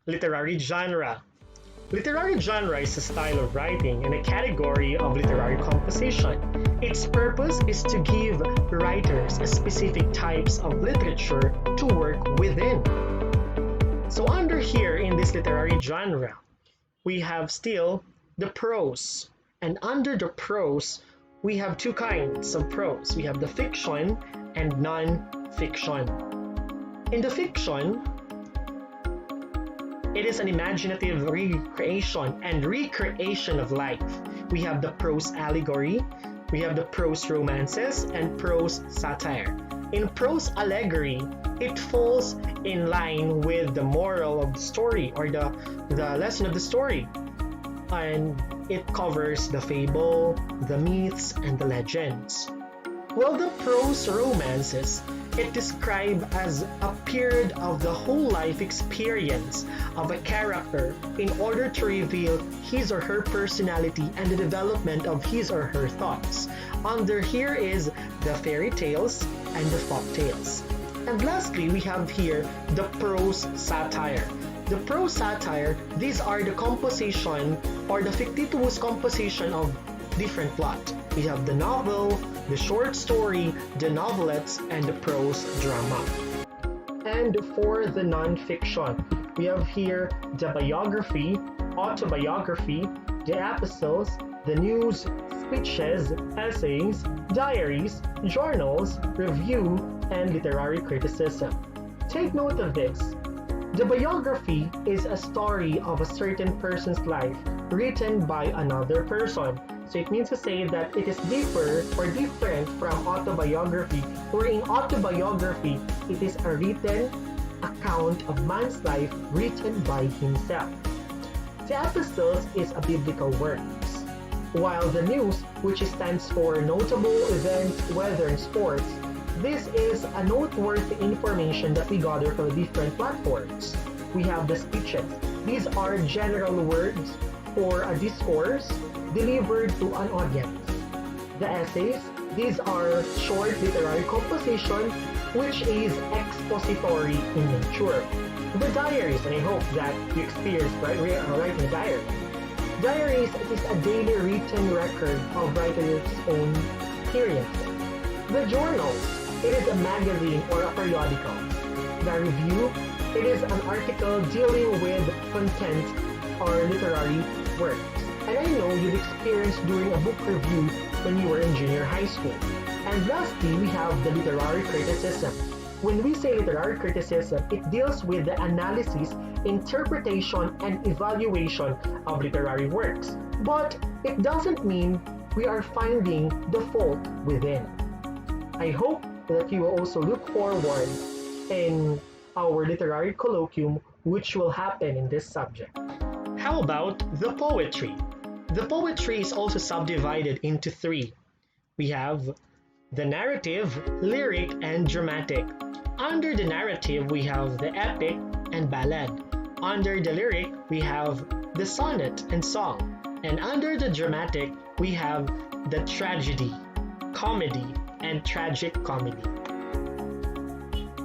Literary genre. Literary genre is a style of writing and a category of literary composition. Its purpose is to give writers a specific types of literature to work within. So under here in this literary genre, we have still the prose. And under the prose, we have two kinds of prose. We have the fiction and non-fiction. In the fiction, it is an imaginative recreation and recreation of life. We have the prose allegory, we have the prose romances, and prose satire. In prose allegory, it falls in line with the moral of the story or the lesson of the story. And it covers the fable, the myths, and the legends. While the prose romances, it describes as a period of the whole life experience of a character in order to reveal his or her personality and the development of his or her thoughts. Under here is the fairy tales and the folk tales. And lastly, we have here the prose satire. The prose satire, these are the composition or the fictitious composition of different plot. We have the novel, the short story, the novelettes, and the prose drama. And for the non-fiction, we have here the biography, autobiography, the epistles, the news, speeches, essays, diaries, journals, review, and literary criticism. Take note of this. The biography is a story of a certain person's life written by another person. So it means to say that it is different from autobiography, where in autobiography, it is a written account of man's life written by himself. The epistles is a biblical works, while the news, which stands for notable events, weather, and sports, this is a noteworthy information that we gather from different platforms. We have the speeches. These are general words or a discourse delivered to an audience. The essays, these are short literary composition which is expository in nature. The diaries, and I hope that you experienced writing a diary. Diaries is a daily written record of writer's own experiences. The journals, it is a magazine or a periodical. The review, it is an article dealing with content or literary works. And I know you've experienced during a book review when you were in junior high school. And lastly, we have the literary criticism. When we say literary criticism, it deals with the analysis, interpretation, and evaluation of literary works. But it doesn't mean we are finding the fault within. I hope that you will also look forward in our literary colloquium, which will happen in this subject. How about the poetry? The poetry is also subdivided into three. We have the narrative, lyric, and dramatic. Under the narrative, we have the epic and ballad. Under the lyric, we have the sonnet and song. And under the dramatic, we have the tragedy, comedy, and tragic comedy.